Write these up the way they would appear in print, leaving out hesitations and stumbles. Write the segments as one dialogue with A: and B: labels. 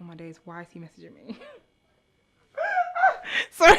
A: my days, why is he messaging me? Sorry.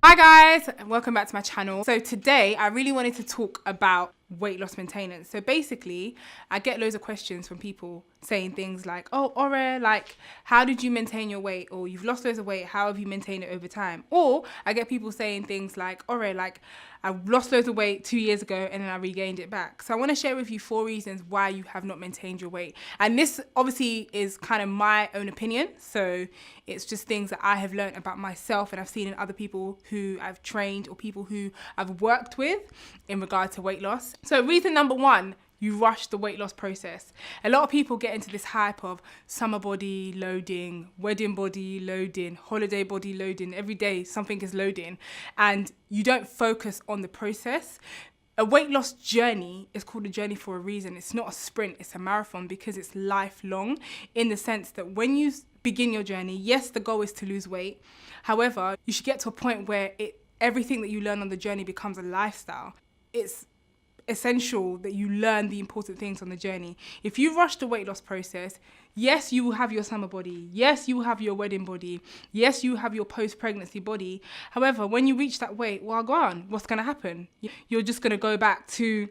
A: Hi guys, and welcome back to my channel. So today I really wanted to talk about weight loss maintenance. So basically, I get loads of questions from people saying things like, oh, Ore, like, how did you maintain your weight? Or you've lost loads of weight, how have you maintained it over time? Or I get people saying things like, Ore, like, I lost loads of weight 2 years ago and then I regained it back. So I want to share with you 4 reasons why you have not maintained your weight. And this obviously is kind of my own opinion. So it's just things that I have learned about myself and I've seen in other people who I've trained or people who I've worked with in regard to weight loss. So reason number one, you rush the weight loss process. A lot of people get into this hype of summer body loading, wedding body loading, holiday body loading. Every day something is loading and you don't focus on the process. A weight loss journey is called a journey for a reason. It's not a sprint, it's a marathon because it's lifelong, in the sense that when you begin your journey, yes, the goal is to lose weight. However, you should get to a point where everything that you learn on the journey becomes a lifestyle. It's essential that you learn the important things on the journey. If you rush the weight loss process, yes, you will have your summer body. Yes, you will have your wedding body. Yes, you have your post-pregnancy body. However, when you reach that weight, well, go on. What's going to happen? You're just going to go back to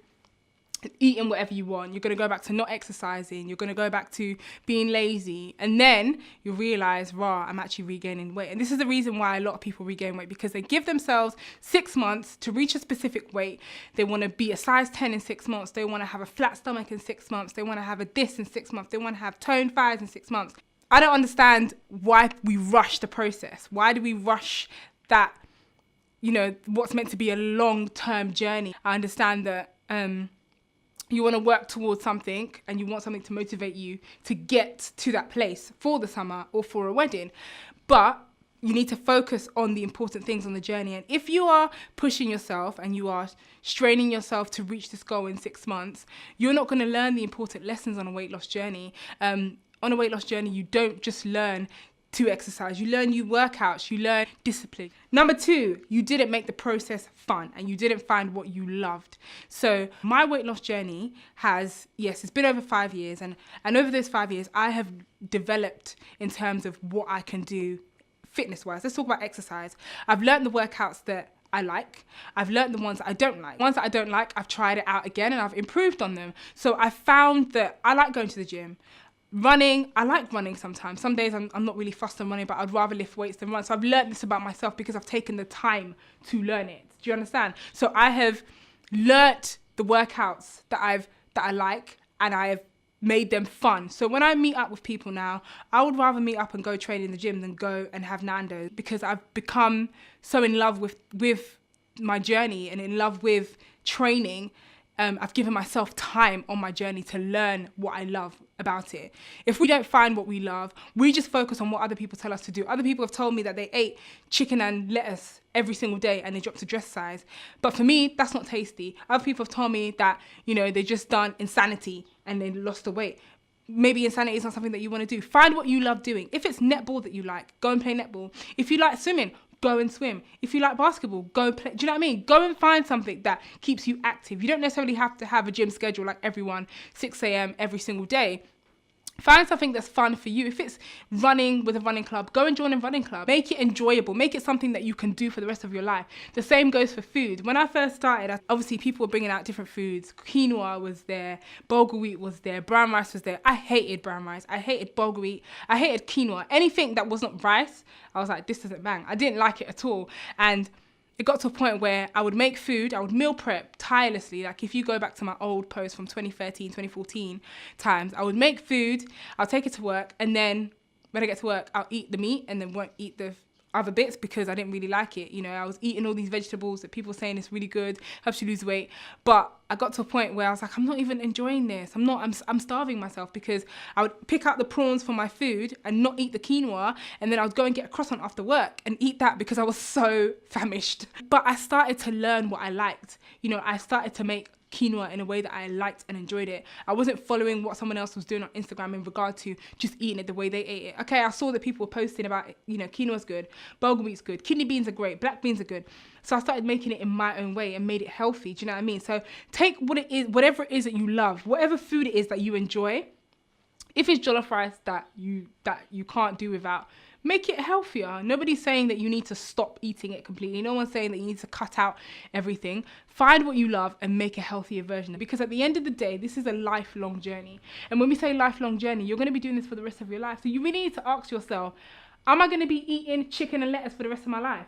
A: eating whatever you want. You're going to go back to not exercising. You're going to go back to being lazy. And then you'll realize, rah, I'm actually regaining weight. And this is the reason why a lot of people regain weight, because they give themselves 6 months to reach a specific weight. They want to be a size 10 in 6 months. They want to have a flat stomach in 6 months. They want to have a this in 6 months. They want to have toned thighs in 6 months. I don't understand why we rush the process. Why do we rush that, what's meant to be a long-term journey? I understand that, you want to work towards something and you want something to motivate you to get to that place for the summer or for a wedding. But you need to focus on the important things on the journey. And if you are pushing yourself and you are straining yourself to reach this goal in 6 months, you're not going to learn the important lessons on a weight loss journey. On a weight loss journey, you don't just learn to exercise, you learn new workouts, you learn discipline. Number two, you didn't make the process fun and you didn't find what you loved. So my weight loss journey has, yes, it's been over 5 years, and over those 5 years, I have developed in terms of what I can do fitness-wise. Let's talk about exercise. I've learned the workouts that I like. I've learned the ones that I don't like. Ones that I don't like, I've tried it out again and I've improved on them. So I found that I like going to the gym. Running, I like running sometimes. Some days I'm not really fussed on running, but I'd rather lift weights than run. So I've learned this about myself because I've taken the time to learn it. Do you understand? So I have learnt the workouts that I like, and I have made them fun. So when I meet up with people now, I would rather meet up and go train in the gym than go and have Nando's, because I've become so in love with my journey and in love with training. I've given myself time on my journey to learn what I love about it. If we don't find what we love, we just focus on what other people tell us to do. Other people have told me that they ate chicken and lettuce every single day and they dropped a dress size. But for me, that's not tasty. Other people have told me that, they just done insanity and they lost the weight. Maybe insanity is not something that you want to do. Find what you love doing. If it's netball that you like, go and play netball. If you like swimming, go and swim. If you like basketball, go play. Do you know what I mean? Go and find something that keeps you active. You don't necessarily have to have a gym schedule like everyone, 6 a.m. every single day. Find something that's fun for you. If it's running with a running club, go and join a running club. Make it enjoyable. Make it something that you can do for the rest of your life. The same goes for food. When I first started, obviously people were bringing out different foods. Quinoa was there, bulgur wheat was there, brown rice was there. I hated brown rice. I hated bulgur wheat. I hated quinoa. Anything that wasn't rice, I was like, this doesn't bang. I didn't like it at all. And it got to a point where I would make food, I would meal prep tirelessly. Like if you go back to my old post from 2013, 2014 times, I would make food, I'll take it to work, and then when I get to work, I'll eat the meat and then won't eat the other bits because I didn't really like it. I was eating all these vegetables that people were saying is really good, helps you lose weight, but I got to a point where I was like, I'm not even enjoying this. I'm starving myself, because I would pick out the prawns for my food and not eat the quinoa, and then I would go and get a croissant after work and eat that because I was so famished. But I started to learn what I liked. You know, I started to make quinoa in a way that I liked and enjoyed it. I wasn't following what someone else was doing on Instagram in regard to just eating it the way they ate it. Okay, I saw that people were posting about, you know, quinoa's good, bulgur wheat's good, kidney beans are great, black beans are good. So I started making it in my own way and made it healthy. Do you know what I mean? So take what it is, whatever it is that you love, whatever food it is that you enjoy. If it's jollof rice that you can't do without, make it healthier. Nobody's saying that you need to stop eating it completely. No one's saying that you need to cut out everything. Find what you love and make a healthier version. Because at the end of the day, this is a lifelong journey. And when we say lifelong journey, you're going to be doing this for the rest of your life. So you really need to ask yourself, am I going to be eating chicken and lettuce for the rest of my life?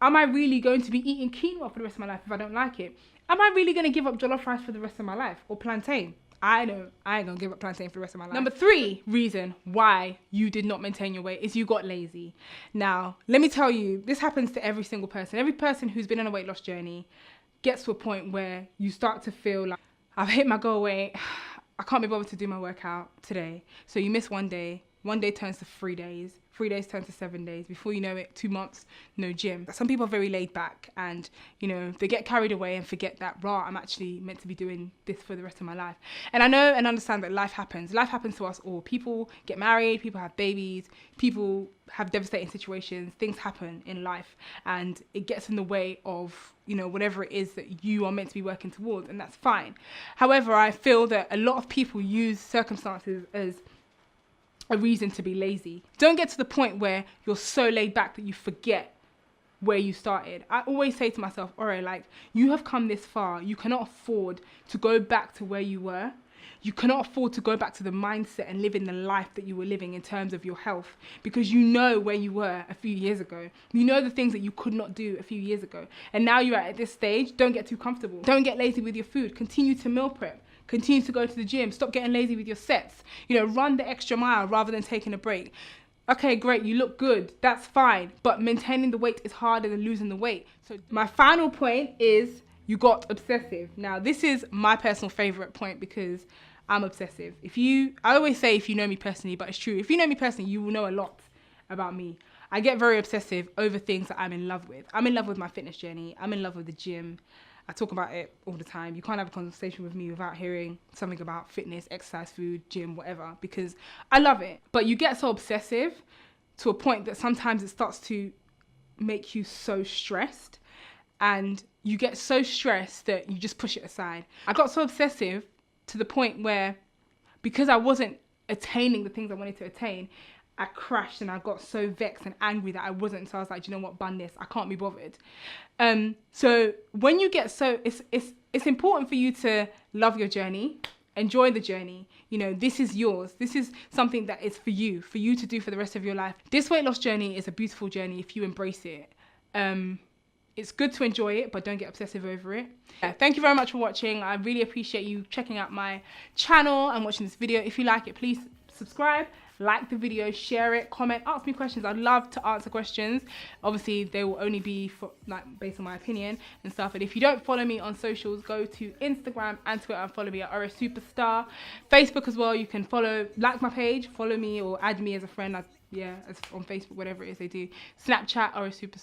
A: Am I really going to be eating quinoa for the rest of my life if I don't like it? Am I really going to give up jollof rice for the rest of my life? Or plantain? I know I ain't gonna give up plantain for the rest of my life. Number 3 reason why you did not maintain your weight is you got lazy. Now, let me tell you, this happens to every single person. Every person who's been on a weight loss journey gets to a point where you start to feel like, I've hit my goal weight, I can't be bothered to do my workout today. So you miss one day turns to 3 days. 3 days turn to 7 days. Before you know it, 2 months, no gym. Some people are very laid back and, you know, they get carried away and forget that, I'm actually meant to be doing this for the rest of my life. And I know and understand that life happens. Life happens to us all. People get married, people have babies, people have devastating situations. Things happen in life and it gets in the way of, you know, whatever it is that you are meant to be working towards, and that's fine. However, I feel that a lot of people use circumstances as a reason to be lazy. Don't get to the point where you're so laid back that you forget where you started. I always say to myself, all right, like, you have come this far. You cannot afford to go back to where you were. You cannot afford to go back to the mindset and live in the life that you were living in terms of your health, because you know where you were a few years ago. You know the things that you could not do a few years ago. And now you're at this stage. Don't get too comfortable. Don't get lazy with your food. Continue to meal prep. Continue to go to the gym. Stop getting lazy with your sets. You know, run the extra mile rather than taking a break. Okay, great, you look good. That's fine. But maintaining the weight is harder than losing the weight. So my final point is you got obsessive. Now, this is my personal favorite point because I'm obsessive. I always say if you know me personally, but it's true. If you know me personally, you will know a lot about me. I get very obsessive over things that I'm in love with. I'm in love with my fitness journey. I'm in love with the gym. I talk about it all the time. You can't have a conversation with me without hearing something about fitness, exercise, food, gym, whatever, because I love it. But you get so obsessive to a point that sometimes it starts to make you so stressed, and you get so stressed that you just push it aside. I got so obsessive to the point where, because I wasn't attaining the things I wanted to attain, I crashed and I got so vexed and angry that I wasn't. So I was like, you know what, bun this. I can't be bothered. So when you get so, it's important for you to love your journey, enjoy the journey. You know, this is yours. This is something that is for you to do for the rest of your life. This weight loss journey is a beautiful journey if you embrace it. It's good to enjoy it, but don't get obsessive over it. Yeah, thank you very much for watching. I really appreciate you checking out my channel and watching this video. If you like it, please subscribe, like the video, share it, comment, ask me questions. I'd love to answer questions. Obviously, they will only be for, like, based on my opinion and stuff. And if you don't follow me on socials, go to Instagram and Twitter and follow me at Supasta. Facebook as well. You can like my page, follow me, or add me as a friend. As on Facebook, whatever it is they do. Snapchat, Supasta.